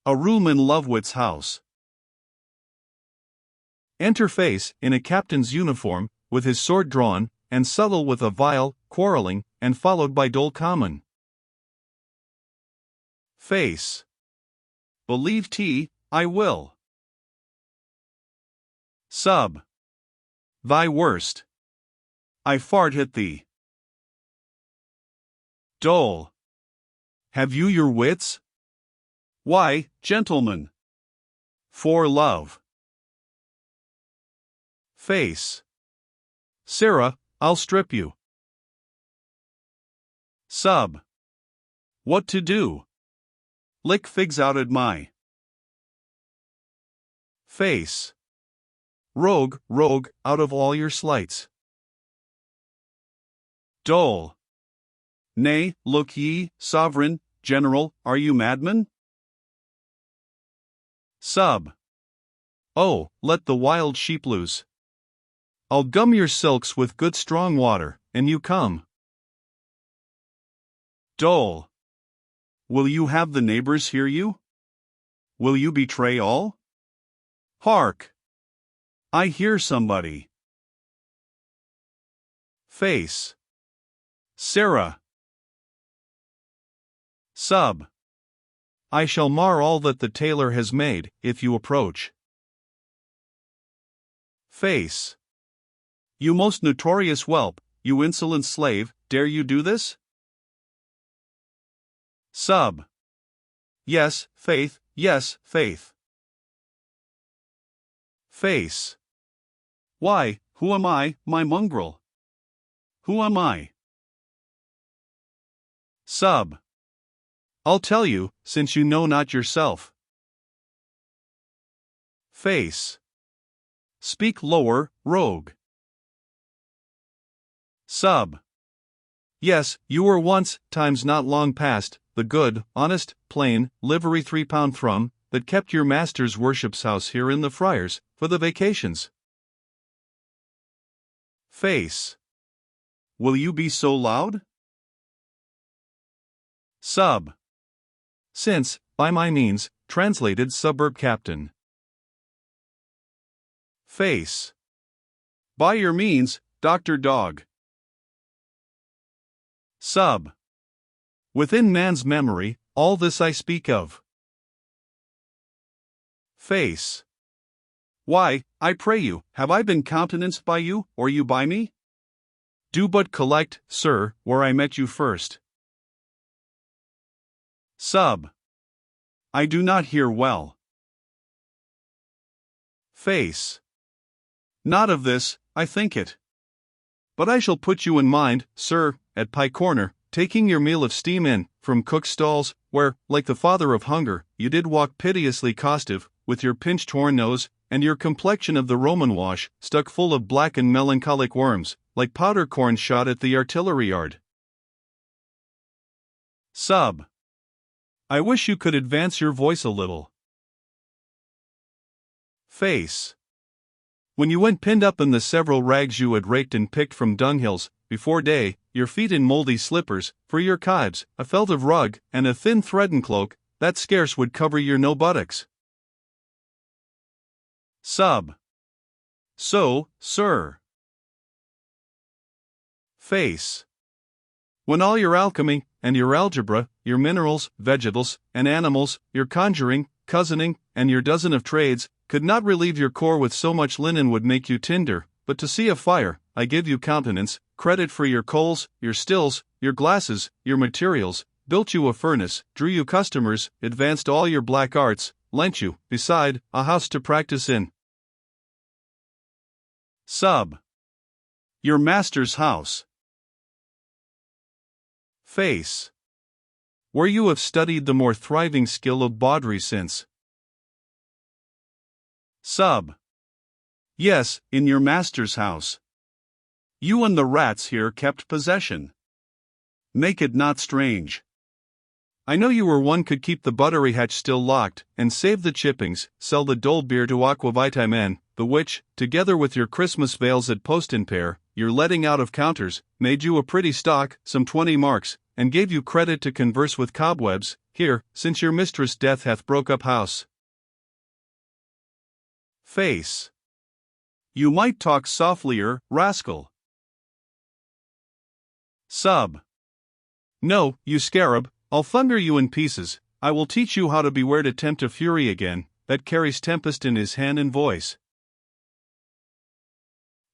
A room in Lovewit's house. Enter Face, in a captain's uniform, with his sword drawn, and subtle with a vial, quarreling, and followed by Dol Common. Face. Believe T, I will. Sub. Thy worst. I fart at thee. Dole. Have you your wits? Why, gentlemen. For love. Face. Sarah, I'll strip you. Sub. What to do? Lick figs out at my face. Rogue, rogue, out of all your slights. Dole. Nay, look ye, sovereign, general, are you madmen? Sub. Oh, let the wild sheep loose. I'll gum your silks with good strong water, and you come. Dole. Will you have the neighbors hear you? Will you betray all? Hark! I hear somebody. Face. Sarah. Sub. I shall mar all that the tailor has made, if you approach. Face. You most notorious whelp, you insolent slave, dare you do this? Sub. Yes, faith, yes, faith. Face. Why, who am I, my mongrel? Who am I? Sub. I'll tell you, since you know not yourself. Face. Speak lower, rogue. Sub. Yes, you were once, times not long past, the good, honest, plain, livery 3-pound thrum, that kept your master's worship's house here in the Friars, for the vacations. Face. Will you be so loud? Sub. Since, by my means, translated suburb captain. Face. By your means, Dr. Dog. Sub. Within man's memory, all this I speak of. Face. Why, I pray you, have I been countenanced by you, or you by me? Do but collect, sir, where I met you first. Sub. I do not hear well. Face. Not of this, I think it. But I shall put you in mind, sir, at Pie Corner, taking your meal of steam in, from cook's stalls, where, like the father of hunger, you did walk piteously costive, with your pinched horn nose, and your complexion of the Roman wash, stuck full of black and melancholic worms, like powder corn shot at the artillery yard. Sub. I wish you could advance your voice a little. Face. When you went pinned up in the several rags you had raked and picked from dunghills, before day, your feet in mouldy slippers, for your kibes, a felt of rug, and a thin threaden cloak, that scarce would cover your no buttocks. Sub. So, sir. Face. When all your alchemy, and your algebra, your minerals, vegetals, and animals, your conjuring, cousining, and your dozen of trades, could not relieve your core with so much linen would make you tinder, but to see a fire, I give you countenance, credit for your coals, your stills, your glasses, your materials, built you a furnace, drew you customers, advanced all your black arts, lent you, beside, a house to practice in. Sub. Your master's house. Face. Where you have studied the more thriving skill of bawdry since. Sub. Yes, in your master's house. You and the rats here kept possession. Make it not strange. I know you were one could keep the buttery hatch still locked, and save the chippings, sell the dole beer to aquavitae men, the which, together with your Christmas veils at post in pair, your letting out of counters, made you a pretty stock, some 20 marks, and gave you credit to converse with cobwebs, here, since your mistress death hath broke up house. Face. You might talk softlier, rascal. Sub. No, you scarab, I'll thunder you in pieces. I will teach you how to beware to tempt a fury again, that carries tempest in his hand and voice.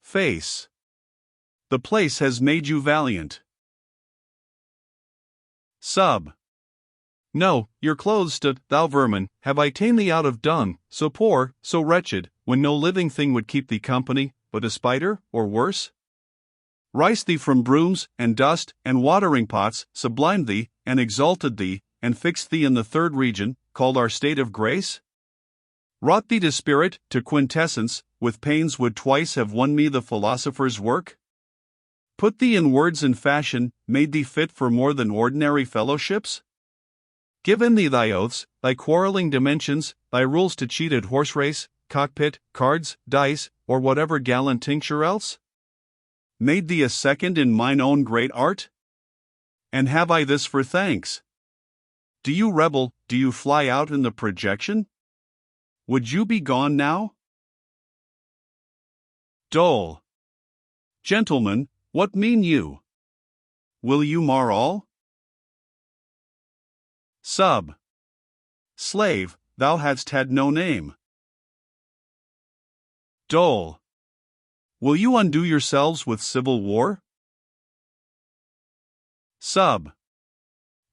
Face. The place has made you valiant. Sub. No, your clothes stood, thou vermin, have I ta'en thee out of dung, so poor, so wretched, when no living thing would keep thee company, but a spider, or worse? Rice thee from brooms, and dust, and watering pots, sublimed thee, and exalted thee, and fixed thee in the third region, called our state of grace? Wrought thee to spirit, to quintessence, with pains would twice have won me the philosopher's work? Put thee in words and fashion, made thee fit for more than ordinary fellowships? Given thee thy oaths, thy quarrelling dimensions, thy rules to cheat at horse race, cockpit, cards, dice, or whatever gallant tincture else? Made thee a second in mine own great art? And have I this for thanks? Do you rebel, do you fly out in the projection? Would you be gone now? Dole. Gentlemen, what mean you? Will you mar all? Sub. Slave, thou hadst had no name. Dole. Will you undo yourselves with civil war? Sub.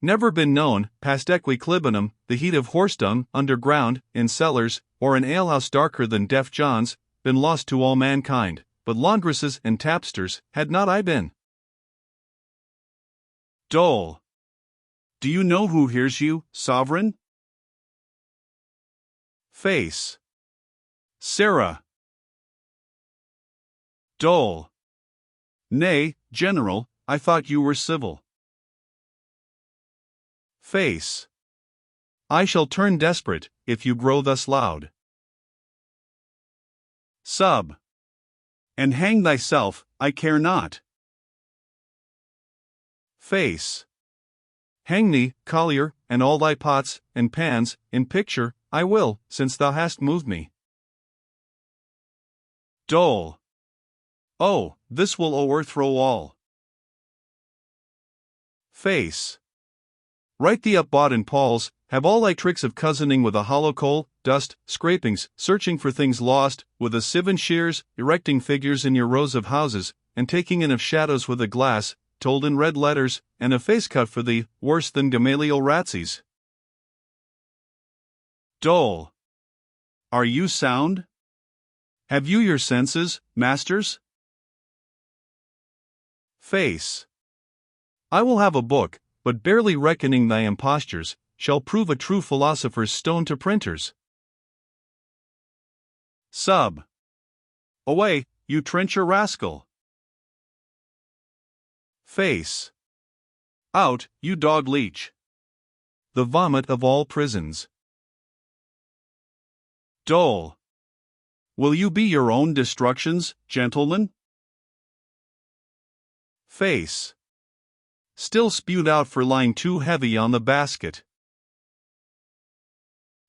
Never been known, past equiclibanum, the heat of horsedung, underground, in cellars, or an alehouse darker than deaf John's, been lost to all mankind, but laundresses and tapsters, had not I been. Dole. Do you know who hears you, sovereign? Face. Sarah. Dole. Nay, General, I thought you were civil. Face. I shall turn desperate, if you grow thus loud. Sub. And hang thyself, I care not. Face. Hang thee, collier, and all thy pots, and pans, in picture, I will, since thou hast moved me. Dole. Oh, this will o'erthrow all. Face. Write thee up Baud and Paul's, have all thy tricks of cousining with a hollow coal, dust, scrapings, searching for things lost, with a sieve and shears, erecting figures in your rows of houses, and taking in of shadows with a glass, told in red letters, and a face cut for thee, worse than Gamaliel Ratsey's. Dole. Are you sound? Have you your senses, masters? Face. I will have a book, but barely reckoning thy impostures, shall prove a true philosopher's stone to printers. Sub. Away, you trencher rascal. Face. Out, you dog leech. The vomit of all prisons. Dole. Will you be your own destructions, gentlemen? Face. Still spewed out for lying too heavy on the basket.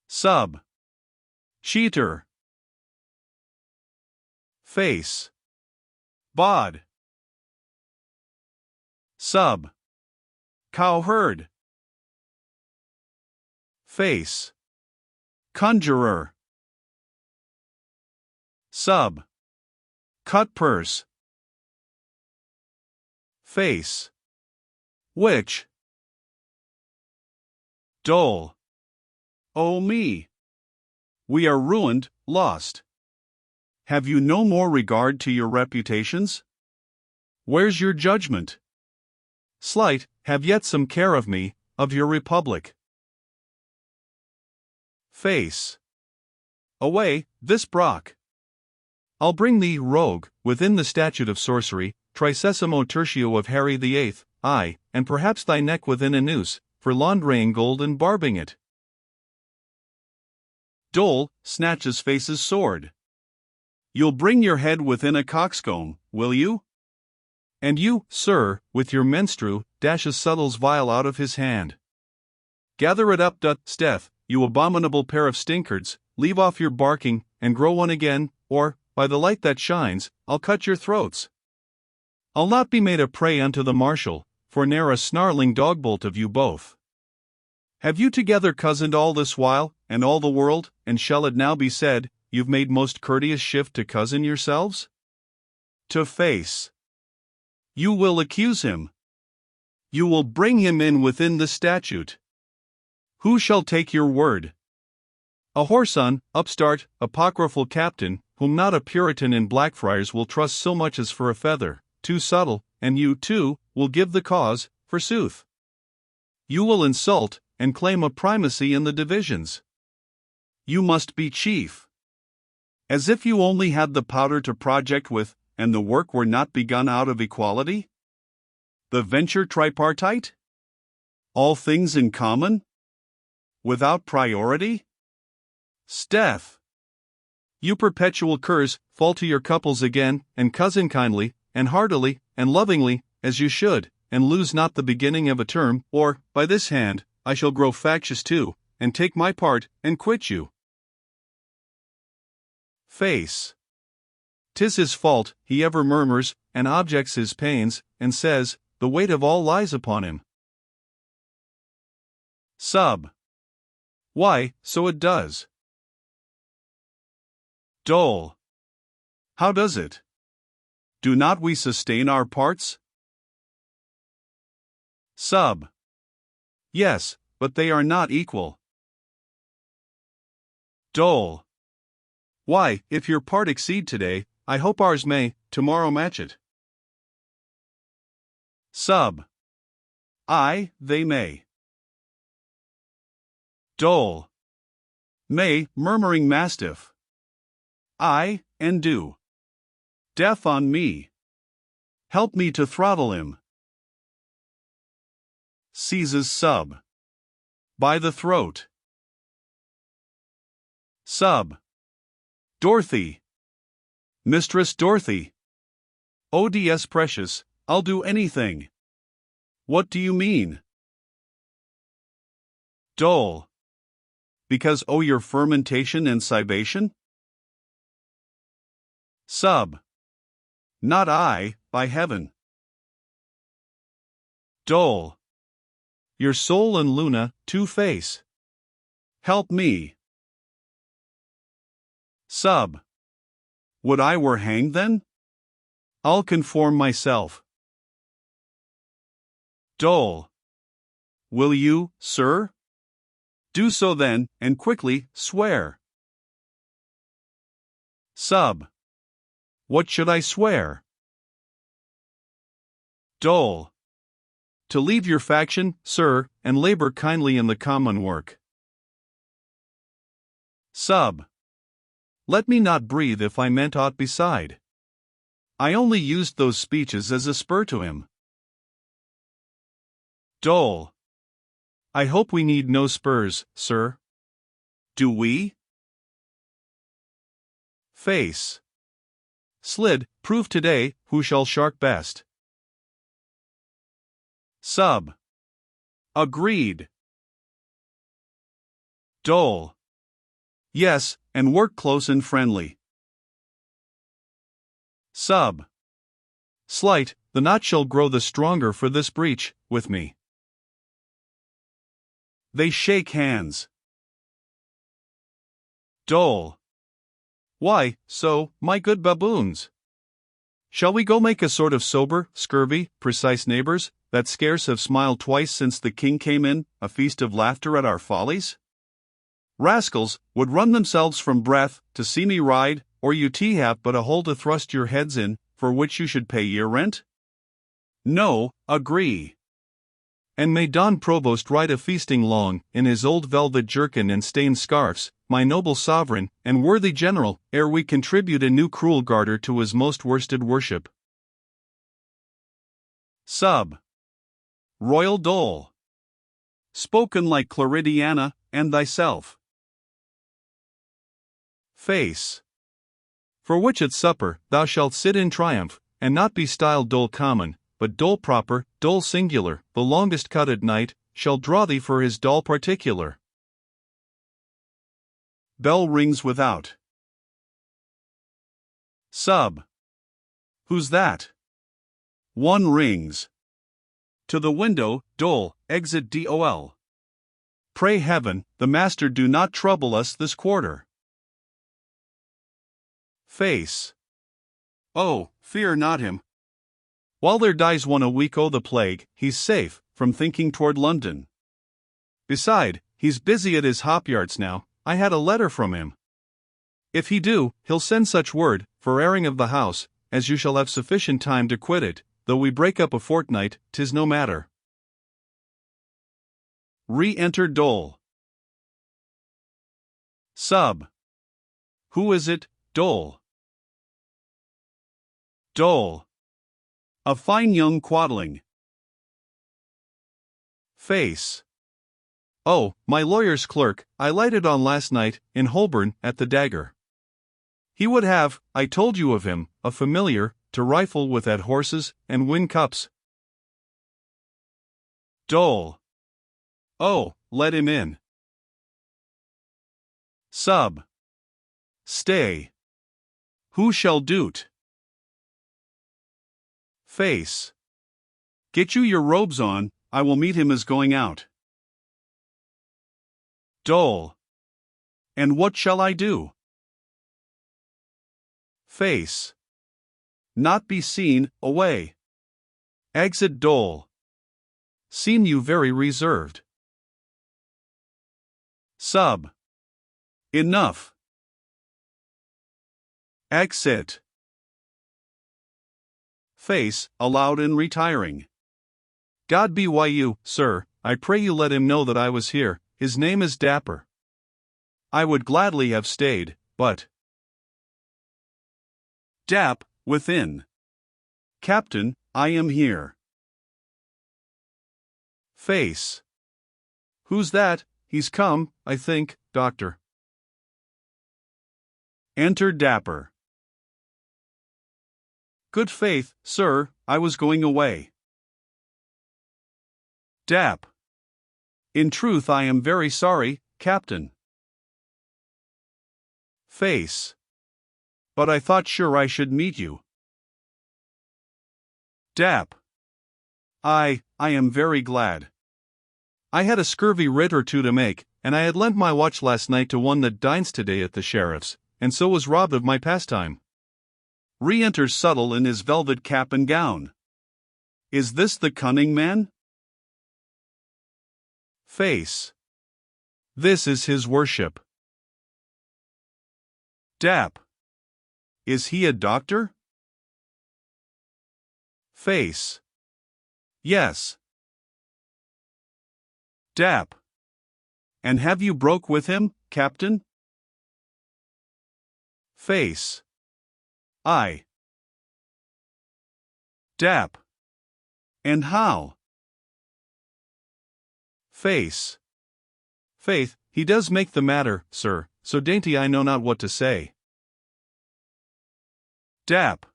Sub. Cheater. Face. Baud. Sub. Cowherd. Face. Conjurer. Sub. Cutpurse. Face. Witch. Dole. Oh me! We are ruined, lost. Have you no more regard to your reputations? Where's your judgment? Slight, have yet some care of me, of your republic. Face. Away, this Brock. I'll bring thee, rogue, within the statute of sorcery, tricesimo tertio of Harry the Eighth, aye, and perhaps thy neck within a noose, for laundraying gold and barbing it. Dole snatches Face's sword. You'll bring your head within a coxcomb, will you? And you, sir, with your menstru, dashes Subtle's vial out of his hand. Gather it up, Steph, you abominable pair of stinkards, leave off your barking, and grow one again, or, by the light that shines, I'll cut your throats. I'll not be made a prey unto the marshal, for ne'er a snarling dogbolt of you both. Have you together cozened all this while, and all the world, and shall it now be said, you've made most courteous shift to cozen yourselves? To face. You will accuse him. You will bring him in within the statute. Who shall take your word? A whoreson, upstart, apocryphal captain, whom not a Puritan in Blackfriars will trust so much as for a feather, too subtle, and you, too, will give the cause, forsooth. You will insult, and claim a primacy in the divisions. You must be chief. As if you only had the powder to project with, and the work were not begun out of equality? The venture tripartite? All things in common? Without priority? Steph! You perpetual curs, fall to your couples again, and cozen kindly, and heartily, and lovingly, as you should, and lose not the beginning of a term, or, by this hand, I shall grow factious too, and take my part, and quit you. Face. 'Tis his fault, he ever murmurs, and objects his pains, and says, the weight of all lies upon him. Sub. Why, so it does. Dole. How does it? Do not we sustain our parts? Sub. Yes, but they are not equal. Dole. Why, if your part exceed today, I hope ours may, tomorrow match it. Sub. Aye, they may. Dole. May, murmuring mastiff. Aye, and do. Death on me. Help me to throttle him. Seizes Sub. By the throat. Sub. Dorothy. Mistress Dorothy. ODS precious, I'll do anything. What do you mean? Dole. Because your fermentation and cibation? Sub. Not I, by heaven. Dole. Your soul and Luna, two-face. Help me. Sub. Would I were hanged then? I'll conform myself. Dole. Will you, sir? Do so then, and quickly, swear. Sub. What should I swear? Dole. To leave your faction, sir, and labor kindly in the common work. Sub. Let me not breathe if I meant aught beside. I only used those speeches as a spur to him. Dole. I hope we need no spurs, sir. Do we? Face. Slid, prove today, who shall shark best. Sub. Agreed. Dole. Yes, and work close and friendly. Sub. Slight, the knot shall grow the stronger for this breach, with me. They shake hands. Dole. Why, so, my good baboons? Shall we go make a sort of sober, scurvy, precise neighbors, that scarce have smiled twice since the king came in, a feast of laughter at our follies? Rascals, would run themselves from breath, to see me ride, or you have but a hole to thrust your heads in, for which you should pay year rent? No, agree. And may Don Provost ride a feasting long, in his old velvet jerkin and stained scarfs, my noble sovereign, and worthy general, ere we contribute a new cruel garter to his most worsted worship. Sub. Royal Dole. Spoken like Claridiana, and thyself. Face. For which at supper thou shalt sit in triumph, and not be styled dole common, but dole proper, dull singular, the longest cut at night, shall draw thee for his dull particular. Bell rings without. Sub. Who's that? One rings. To the window, dole, exit dol. Pray heaven, the master do not trouble us this quarter. Face. Oh, fear not him. While there dies one a week o' the plague, he's safe, from thinking toward London. Beside, he's busy at his hop yards now, I had a letter from him. If he do, he'll send such word, for airing of the house, as you shall have sufficient time to quit it, though we break up a fortnight, 'tis no matter. Re-enter Dole. Sub. Who is it, Dole? Dole. A fine young quodling. Face. Oh, my lawyer's clerk, I lighted on last night, in Holborn, at the Dagger. He would have, I told you of him, a familiar, to rifle with at horses, and win cups. Dole. Oh, let him in. Sub. Stay. Who shall do't? Face. Get you your robes on, I will meet him as going out. Dole. And what shall I do? Face. Not be seen, away. Exit Dole. Seem you very reserved. Sub. Enough. Exit. Face, aloud and retiring. God be wi' you, sir, I pray you let him know that I was here, his name is Dapper. I would gladly have stayed, but... Dap, within. Captain, I am here. Face. Who's that? He's come, I think, doctor. Enter Dapper. Good faith, sir, I was going away. Dap. In truth I am very sorry, Captain. Face. But I thought sure I should meet you. Dap. I am very glad. I had a scurvy writ or two to make, and I had lent my watch last night to one that dines today at the sheriff's, and so was robbed of my pastime. Re-enters Subtle in his velvet cap and gown. Is this the cunning man? Face. This is his worship. Dap. Is he a doctor? Face. Yes. Dap. And have you broke with him, Captain? Face. I. Dap. And how? Face. Faith, he does make the matter, sir, so dainty I know not what to say. Dap.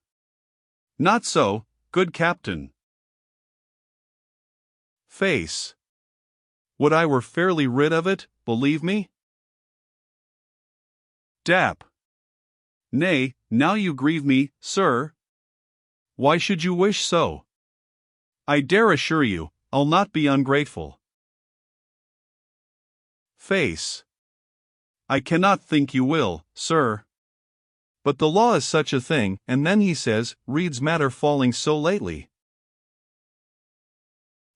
Not so, good Captain. Face. Would I were fairly rid of it, believe me? Dap. Nay, now you grieve me, sir. Why should you wish so? I dare assure you, I'll not be ungrateful. Face. I cannot think you will, sir. But the law is such a thing, and then he says, reads matter falling so lately.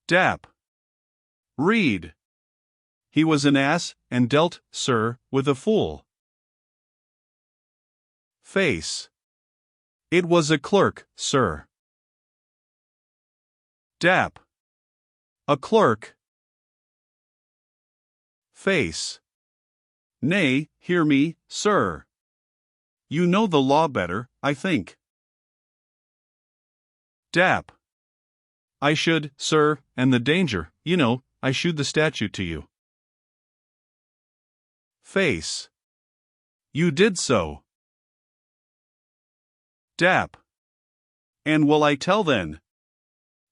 Dap. Read. He was an ass, and dealt, sir, with a fool. Face. It was a clerk, sir. Dap. A clerk. Face. Nay, hear me, sir. You know the law better, I think. Dap. I should, sir, and the danger, you know, I shewed the statute to you. Face. You did so. Dap. And will I tell then?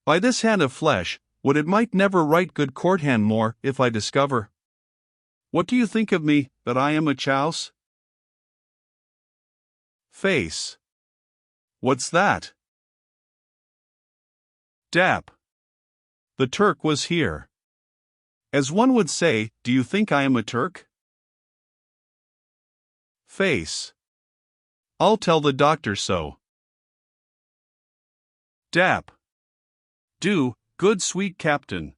By this hand of flesh, would it might never write good court hand more, if I discover. What do you think of me, that I am a chouse? Face. What's that? Dap. The Turk was here. As one would say, do you think I am a Turk? Face. I'll tell the doctor so. Dap. Do, good sweet captain.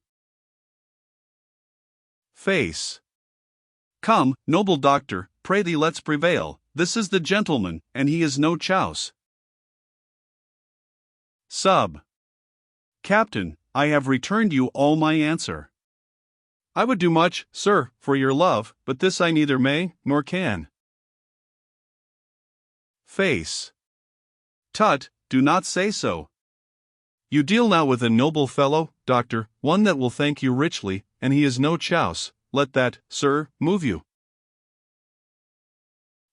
Face. Come, noble doctor, pray thee let's prevail, this is the gentleman, and he is no chouse. Sub. Captain, I have returned you all my answer. I would do much, sir, for your love, but this I neither may, nor can. Face. Tut, do not say so. You deal now with a noble fellow, doctor, one that will thank you richly, and he is no chouse. Let that, sir, move you.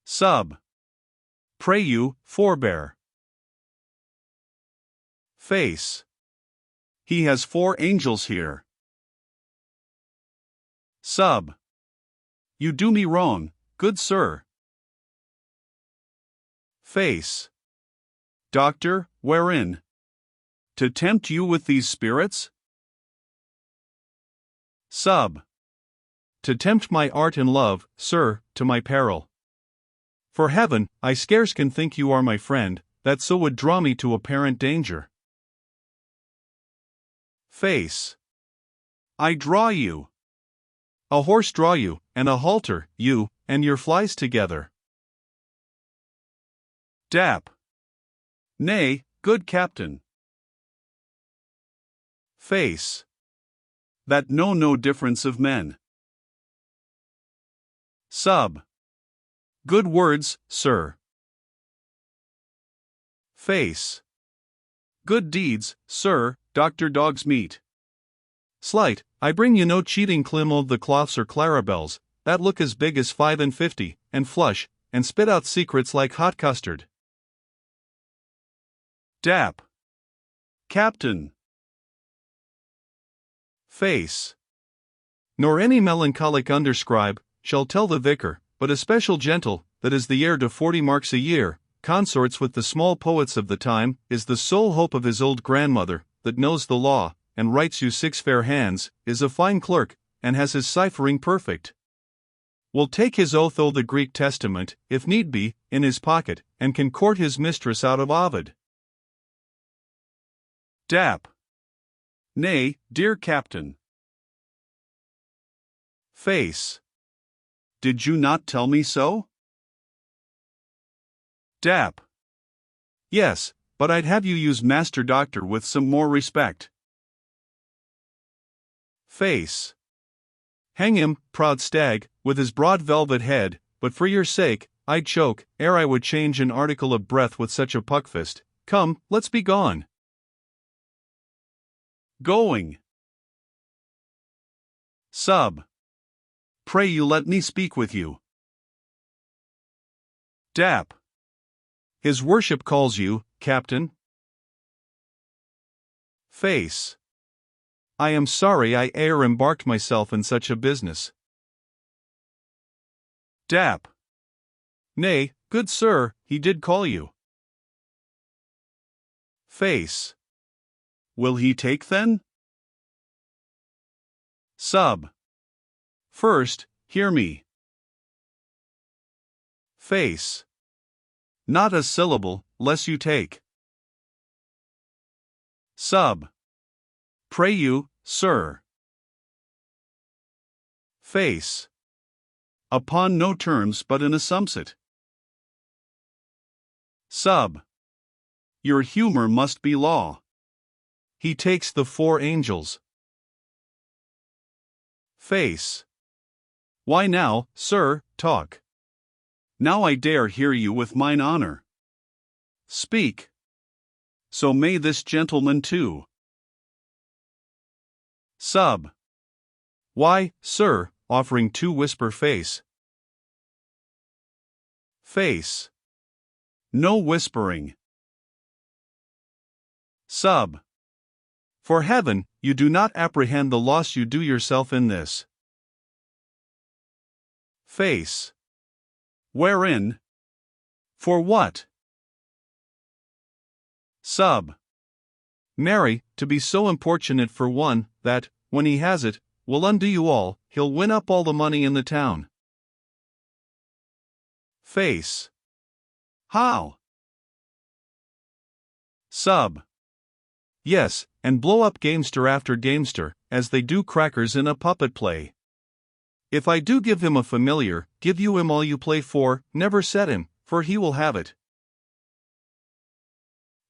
Sub. Pray you, forbear. Face. He has 4 angels here. Sub. You do me wrong, good sir. Face. Doctor, wherein? To tempt you with these spirits? Sub. To tempt my art and love, sir, to my peril. For heaven, I scarce can think you are my friend, that so would draw me to apparent danger. Face. I draw you. A horse draw you, and a halter, you, and your flies together. Dap. Nay, good captain. Face. That know no difference of men. Sub. Good words, sir. Face. Good deeds, sir, Dr. Dog's meat. Slight, I bring you no cheating Clim the cloths or clarabelles, that look as big as 5 and 50, and flush, and spit out secrets like hot custard. Dap. Captain. Face. Nor any melancholic underscribe, shall tell the vicar, but a special gentle, that is the heir to 40 marks a year, consorts with the small poets of the time, is the sole hope of his old grandmother, that knows the law, and writes you 6 fair hands, is a fine clerk, and has his ciphering perfect. Will take his oath o' the Greek Testament, if need be, in his pocket, and can court his mistress out of Ovid. Dap. Nay, dear captain. Face. Did you not tell me so? Dap. Yes, but I'd have you use Master Doctor with some more respect. Face. Hang him, proud stag, with his broad velvet head, but for your sake, I'd choke, ere I would change an article of breath with such a puckfist. Come, let's be gone. Going. Sub. Pray you let me speak with you. Dap. His worship calls you, captain. Face. I am sorry I e'er embarked myself in such a business. Dap. Nay, good sir, he did call you. Face. Will he take then? Sub. First, hear me. Face. Not a syllable, less you take. Sub. Pray you, sir. Face. Upon no terms but in a sumsit. Sub. Your humor must be law. He takes the 4 angels. Face. Why now, sir, talk. Now I dare hear you with mine honor. Speak. So may this gentleman too. Sub. Why, sir, offering to whisper face. Face. No whispering. Sub. For heaven, you do not apprehend the loss you do yourself in this. Face. Wherein? For what? Sub. Marry, to be so importunate for one, that, when he has it, will undo you all, he'll win up all the money in the town. Face. How? Sub. Yes, and blow up gamester after gamester, as they do crackers in a puppet play. If I do give him a familiar, give you him all you play for, never set him, for he will have it.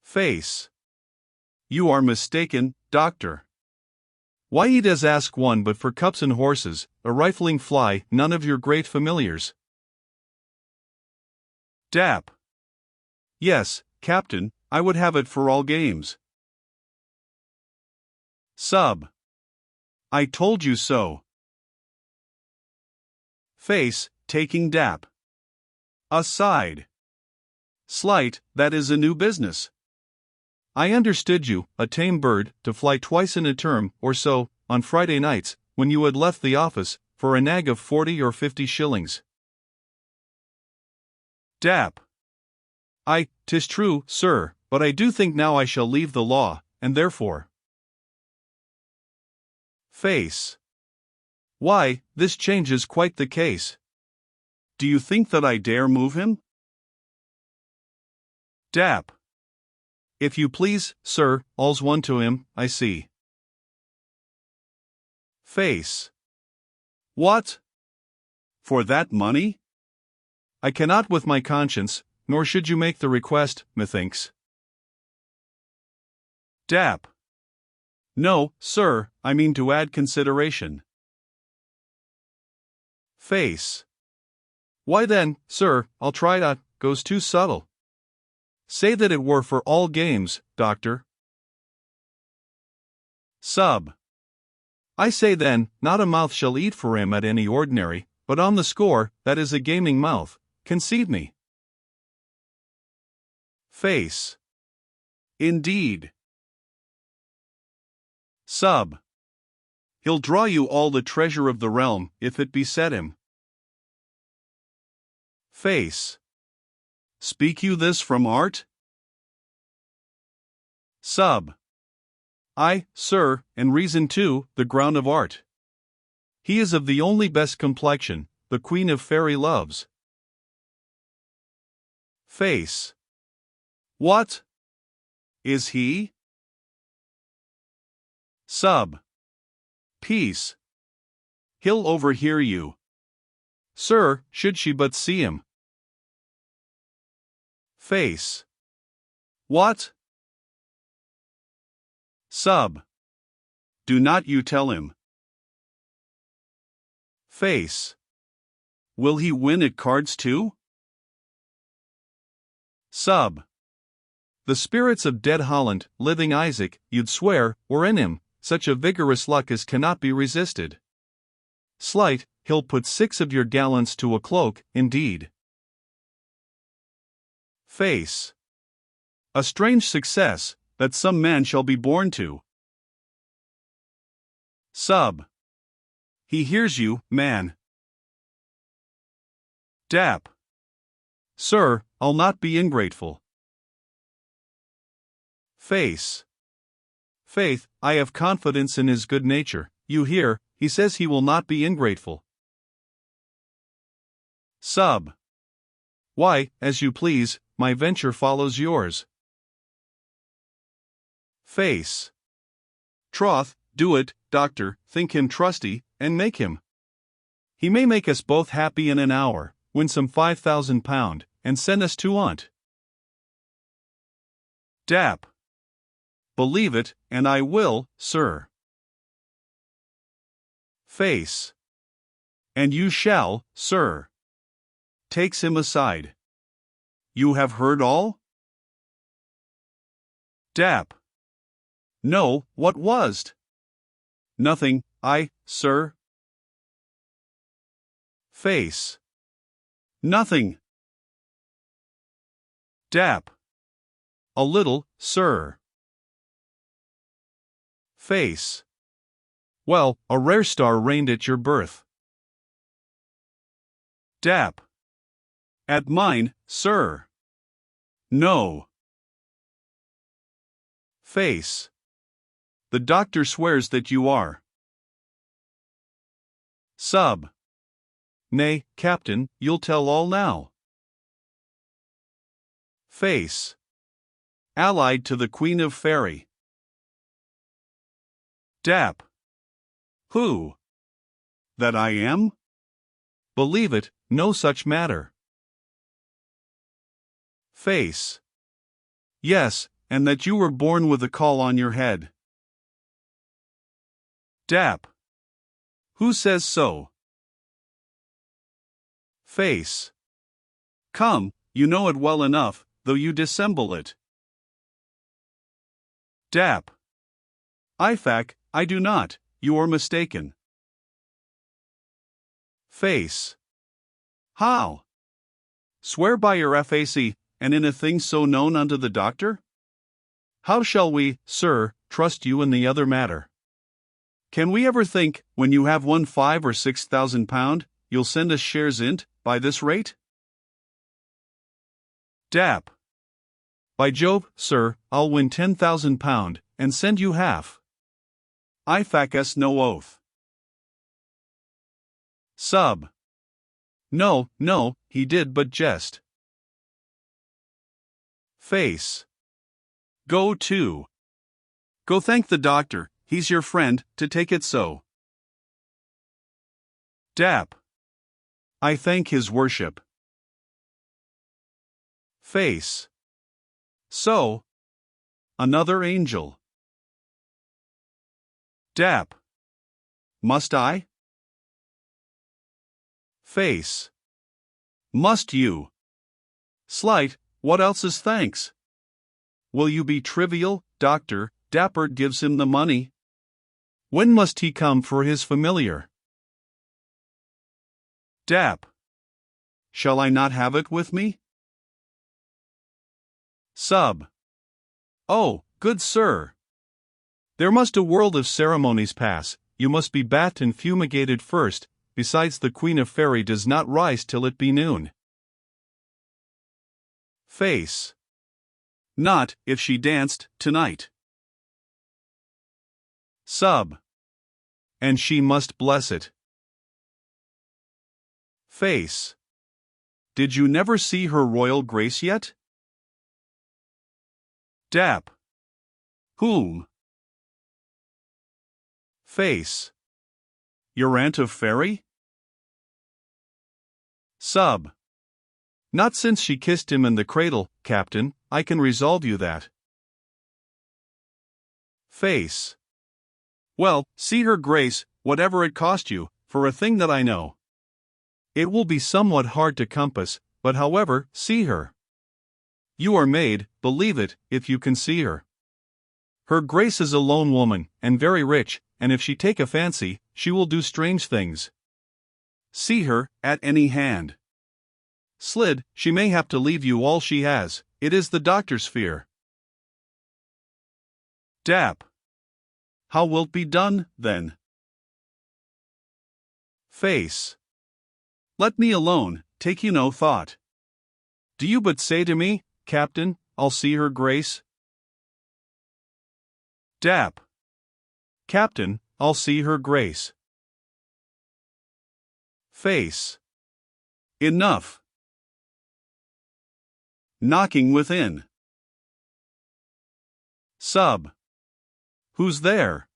Face. You are mistaken, doctor. Why he does ask one but for cups and horses, a rifling fly, none of your great familiars. Dap. Yes, captain, I would have it for all games. Sub. I told you so. Face, taking dap. Aside. Slight, that is a new business. I understood you, a tame bird, to fly twice in a term, or so, on Friday nights, when you had left the office, for a nag of 40 or 50 shillings. Dap. 'Tis true, sir, but I do think now I shall leave the law, and therefore. Face. Why, this changes quite the case. Do you think that I dare move him? Dap. If you please, sir, all's one to him, I see. Face. What? For that money? I cannot with my conscience, nor should you make the request, methinks. Dap. No, sir, I mean to add consideration. Face. Why then, sir, I'll try that, goes too subtle. Say that it were for all games, doctor. Sub. I say then, not a mouth shall eat for him at any ordinary, but on the score, that is a gaming mouth, conceive me. Face. Indeed. Sub. He'll draw you all the treasure of the realm, if it beset him. Face. Speak you this from art? Sub. Aye, sir, and reason too, the ground of art. He is of the only best complexion, the queen of fairy loves. Face. What? Is he? Sub. Peace. He'll overhear you. Sir, should she but see him. Face. What? Sub. Do not you tell him. Face. Will he win at cards too? Sub. The spirits of dead Holland, living Isaac, you'd swear, were in him, such a vigorous luck as cannot be resisted. Slight, he'll put 6 of your gallants to a cloak, indeed. Face. A strange success, that some man shall be born to. Sub. He hears you, man. Dap. Sir, I'll not be ingrateful. Face. Faith, I have confidence in his good nature, you hear, he says he will not be ingrateful. Sub. Why, as you please, my venture follows yours. Face. Troth, do it, doctor, think him trusty, and make him. He may make us both happy in an hour, win some £5,000, and send us to on't. Dap. Believe it, and I will, sir. Face. And you shall, sir. Takes him aside. You have heard all? Dap. No, what was't? Nothing, sir. Face. Nothing. Dap. A little, sir. Face. Well, a rare star reigned at your birth. Dap. At mine, sir. No. Face. The doctor swears that you are. Sub. Nay, Captain, you'll tell all now. Face. Allied to the Queen of Fairy. Dap. Who? That I am? Believe it, no such matter. Face. Yes, and that you were born with a caul on your head. Dap. Who says so? Face. Come, you know it well enough, though you dissemble it. Dap. Ifac, I do not, you are mistaken. Face. How? Swear by your FAC, and in a thing so known unto the doctor? How shall we, sir, trust you in the other matter? Can we ever think, when you have won 5 or 6,000 pound, you'll send us shares in't, by this rate? Dap. By Jove, sir, I'll win 10,000 pound, and send you half. I fac us no oath. Sub. No, no, he did but jest. Face. Go to. Go thank the doctor, he's your friend, to take it so. Dap. I thank his worship. Face. So. Another angel. Dap. Must I? Face. Must you? Slight, what else is thanks? Will you be trivial, doctor? Dapper gives him the money. When must he come for his familiar? Dap. Shall I not have it with me? Sub. Oh, good sir. There must a world of ceremonies pass, you must be bathed and fumigated first, besides the Queen of Fairy does not rise till it be noon. Face. Not, if she danced, tonight. Sub. And she must bless it. Face. Did you never see her royal grace yet? Dap. Whom? Face. Your Aunt of Fairy? Sub. Not since she kissed him in the cradle, Captain, I can resolve you that. Face. Well, see her grace, whatever it cost you, for a thing that I know. It will be somewhat hard to compass, but however, see her. You are made, believe it, if you can see her. Her grace is a lone woman, and very rich, and if she take a fancy, she will do strange things. See her, at any hand. Slid, she may have to leave you all she has, it is the doctor's fear. Dap. How wilt be done, then? Face. Let me alone, take you no thought. Do you but say to me, Captain, I'll see her grace? Dap. Captain, I'll see her grace. Face. Enough. Knocking within. Sub. Who's there?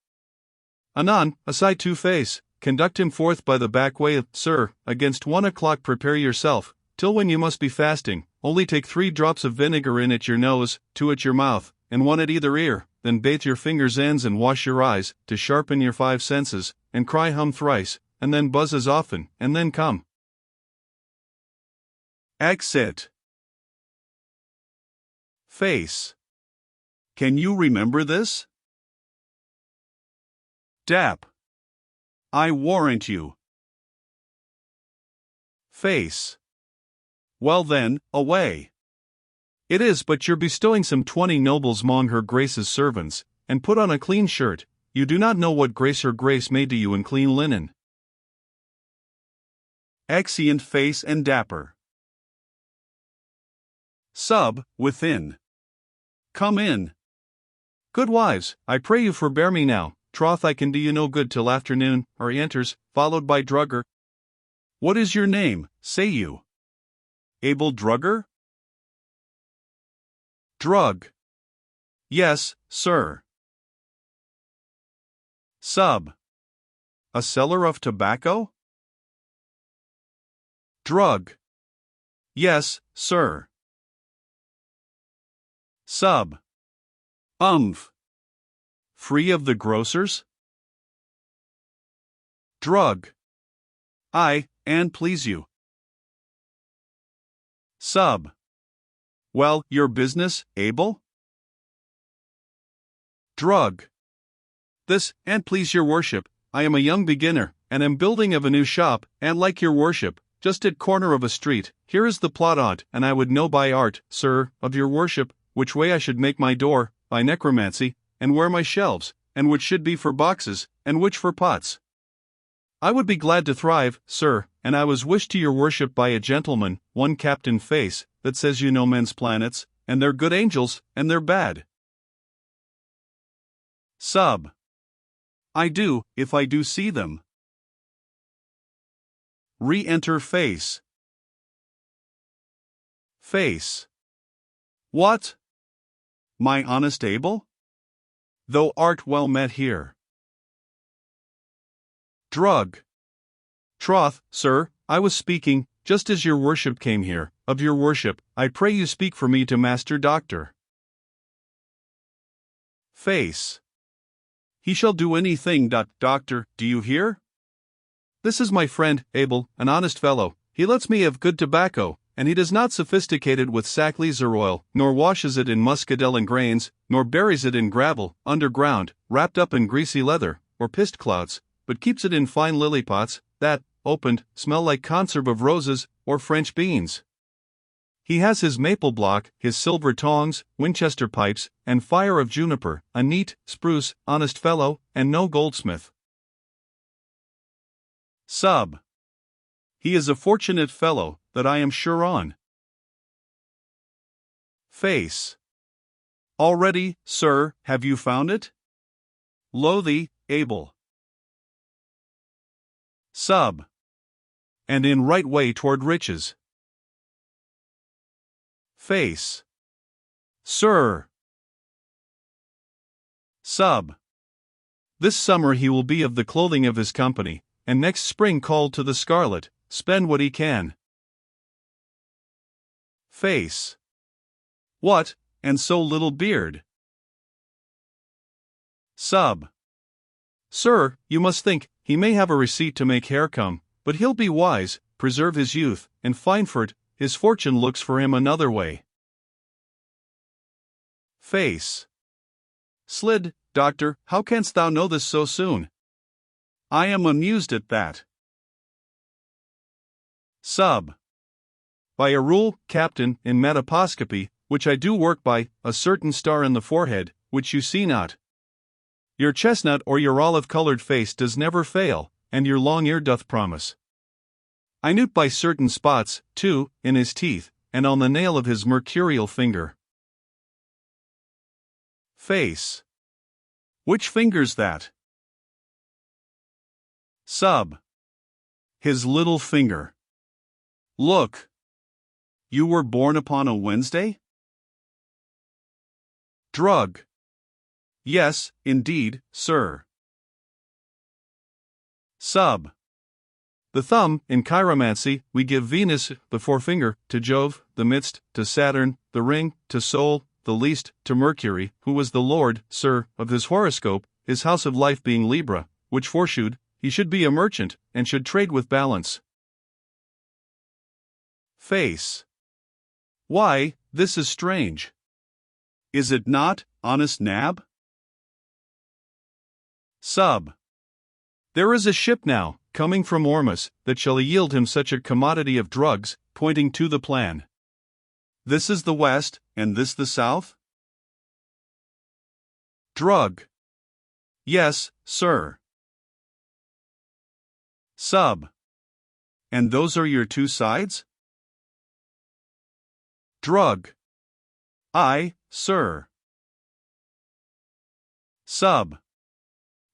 Anon, aside Two-Face, conduct him forth by the back way, sir, against 1 o'clock prepare yourself, till when you must be fasting, only take 3 drops of vinegar in at your nose, 2 at your mouth, and 1 at either ear, then bathe your fingers' ends and wash your eyes, to sharpen your 5 senses, and cry hum thrice, and then buzz as often, and then come. Exit. Face. Can you remember this? Dap. I warrant you. Face. Well then, away. It is but you're bestowing some 20 nobles 'mong her grace's servants, and put on a clean shirt, you do not know what grace her grace may do you in clean linen. Exeunt face and dapper. Sub, within. Come in. Good wives, I pray you forbear me now, troth I can do you no good till afternoon. Or he enters, followed by Drugger. What is your name, say you? Abel Drugger? Drug. Yes, sir. Sub. A seller of tobacco? Drug. Yes, sir. Sub. Free of the grocers? Drug. Aye, and please you. Sub. Well, your business, Abel? Drug. This, and please your worship, I am a young beginner, and am building of a new shop, and like your worship, just at corner of a street, here is the plot on't, and I would know by art, sir, of your worship, which way I should make my door, by necromancy, and where my shelves, and which should be for boxes, and which for pots. I would be glad to thrive, sir, and I was wished to your worship by a gentleman, one Captain Face, that says you know men's planets, and they're good angels, and they're bad. Sub. I do, if I do see them. Re-enter Face. Face. What? My honest Abel? Thou art well met here. Drug. Troth, sir, I was speaking, just as your worship came here, of your worship, I pray you speak for me to Master Doctor. Face. He shall do anything, doctor, do you hear? This is my friend, Abel, an honest fellow, he lets me have good tobacco, and he does not sophisticate it with sackleys or oil, nor washes it in muscadel and grains, nor buries it in gravel, underground, wrapped up in greasy leather, or pist clouds, but keeps it in fine lily pots, that, opened, smell like conserve of roses, or French beans. He has his maple block, his silver tongs, Winchester pipes, and fire of juniper, a neat, spruce, honest fellow, and no goldsmith. Sub. He is a fortunate fellow, that I am sure on. Face. Already, sir, have you found it? Lo thee, Abel. Sub. And in right way toward riches. Face. Sir. Sub. This summer he will be of the clothing of his company, and next spring called to the scarlet, spend what he can. Face. What, and so little beard? Sub. Sir, you must think, he may have a receipt to make hair come, but he'll be wise, preserve his youth, and fine for't, his fortune looks for him another way. Face. Slid, doctor, how canst thou know this so soon? I am amused at that. Sub. By a rule, Captain, in metaposcopy, which I do work by, a certain star in the forehead, which you see not. Your chestnut or your olive-colored face does never fail, and your long ear doth promise. I note by certain spots, too, in his teeth, and on the nail of his mercurial finger. Face. Which finger's that? Sub. His little finger. Look. You were born upon a Wednesday? Drug. Yes, indeed, sir. Sub. The thumb, in chiromancy, we give Venus, the forefinger, to Jove, the midst, to Saturn, the ring, to Sol, the least, to Mercury, who was the lord, sir, of his horoscope, his house of life being Libra, which foreshewed, he should be a merchant, and should trade with balance. Face. Why, this is strange. Is it not, honest Nab? Sub. There is a ship now, coming from Ormus, that shall yield him such a commodity of drugs, pointing to the plan. This is the west, and this the south? Drug. Yes, sir. Sub. And those are your two sides? Drug. Aye, sir. Sub.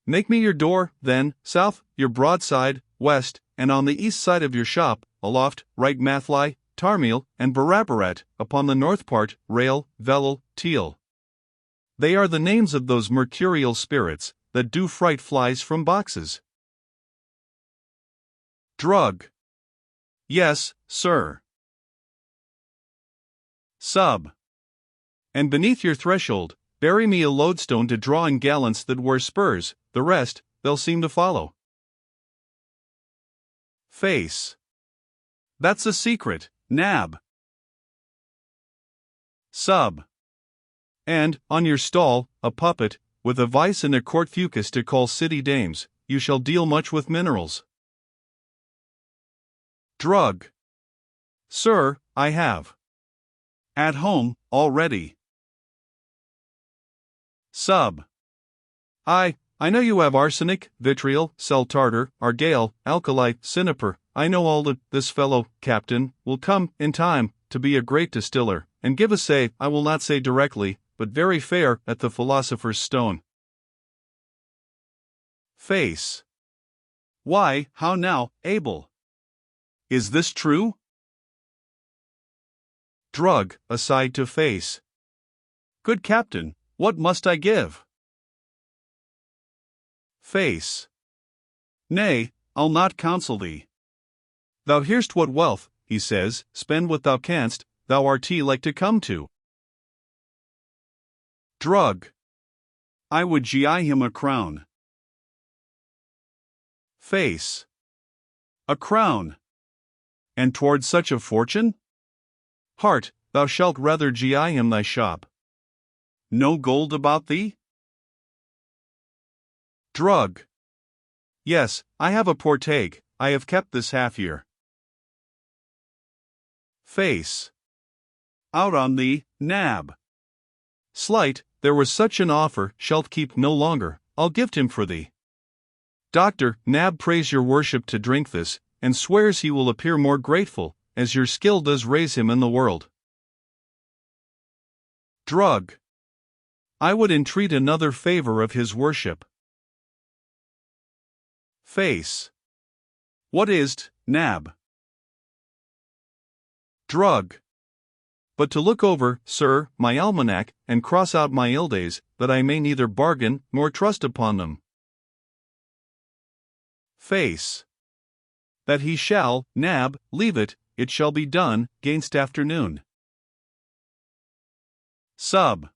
Make me your door, then, south, your broadside, west, and on the east side of your shop, aloft, right Mathli, Tarmiel, and Barabarat, upon the north part, Rail, Velil, Teal. They are the names of those mercurial spirits that do fright flies from boxes. Drug. Yes, sir. Sub. And beneath your threshold, bury me a lodestone to draw in gallants that wear spurs, the rest, they'll seem to follow. Face. That's a secret, Nab. Sub. And, on your stall, a puppet, with a vice and a court fucus to call city dames, you shall deal much with minerals. Drug. Sir, I have. At home, already. Sub. I know you have arsenic, vitriol, cell tartar, argale, alkali, cinnabar. I know all that. This fellow, Captain, will come, in time, to be a great distiller, and give a say, I will not say directly, but very fair, at the philosopher's stone. Face. Why, how now, Abel? Is this true? Drug, aside to Face. Good Captain, what must I give? Face. Nay, I'll not counsel thee. Thou hear'st what wealth, he says, spend what thou canst, thou art like to come to. Drug. I would gi him a crown. Face. A crown. And toward such a fortune? Heart, thou shalt rather gi him thy shop. No gold about thee? Drug. Yes, I have a portag, I have kept this half year. Face. Out on thee, Nab. Slight, there was such an offer, shalt keep no longer, I'll gift him for thee. Doctor, Nab prays your worship to drink this, and swears he will appear more grateful, as your skill does raise him in the world. Drug. I would entreat another favor of his worship. Face. What is't, Nab? Drug. But to look over, sir, my almanac, and cross out my ill days, that I may neither bargain, nor trust upon them. Face. That he shall, Nab, leave it, it shall be done, gainst afternoon. Sub.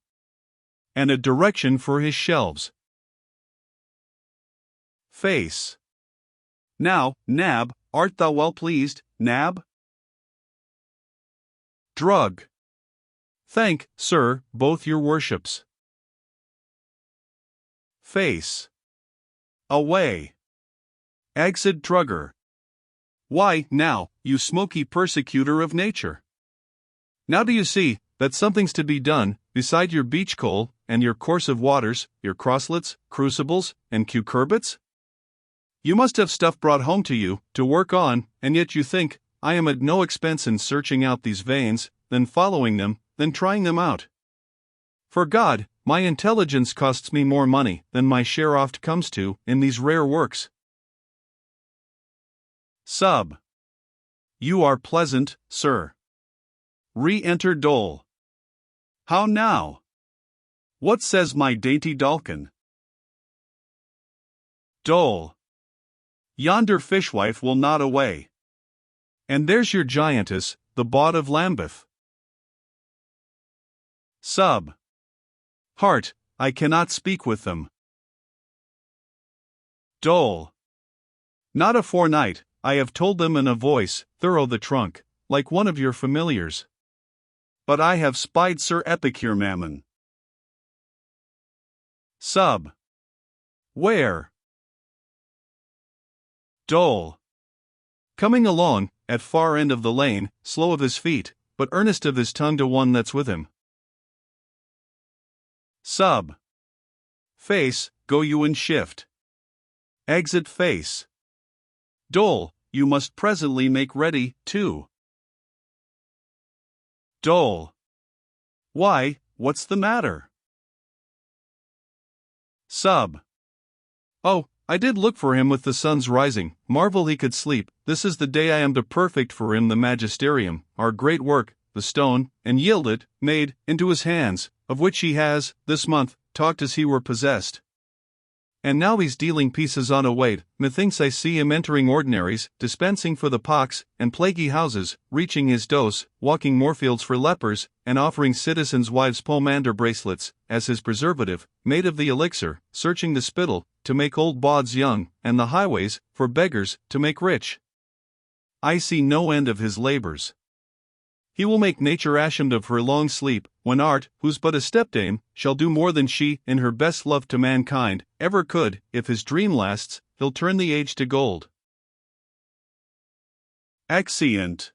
And a direction for his shelves. Face. Now, Nab, art thou well pleased, Nab? Drug. Thank, sir, both your worships. Face. Away. Exit Drugger. Why, now, you smoky persecutor of nature. Now do you see, that something's to be done, beside your beech coal, and your course of waters, your crosslets, crucibles, and cucurbits? You must have stuff brought home to you, to work on, and yet you think, I am at no expense in searching out these veins, then following them, then trying them out. For God, my intelligence costs me more money than my share oft comes to, in these rare works. Sub. You are pleasant, sir. Re-enter Dole. How now? What says my dainty Dalkin? Dole. Yonder fishwife will not away. And there's your giantess, the bawd of Lambeth. Sub. Heart, I cannot speak with them. Dole. Not a forenight, I have told them in a voice, thorough the trunk, like one of your familiars. But I have spied Sir Epicure Mammon. Sub. Where? Dole. Coming along, at far end of the lane, slow of his feet, but earnest of his tongue to one that's with him. Sub. Face, go you and shift. Exit face. Dole, you must presently make ready, too. Dole. Why, what's the matter? Sub. Oh, I did look for him with the sun's rising, marvel he could sleep, this is the day I am to perfect for him the magisterium, our great work, the stone, and yield it, made, into his hands, of which he has, this month, talked as he were possessed. And now he's dealing pieces on a weight, methinks I see him entering ordinaries, dispensing for the pox, and plaguey houses, reaching his dose, walking moorfields for lepers, and offering citizens' wives pomander bracelets, as his preservative, made of the elixir, searching the spittle, to make old bawds young, and the highways, for beggars, to make rich. I see no end of his labors. He will make nature ashamed of her long sleep, when art, who's but a stepdame, shall do more than she, in her best love to mankind, ever could. If his dream lasts, he'll turn the age to gold. Exeunt.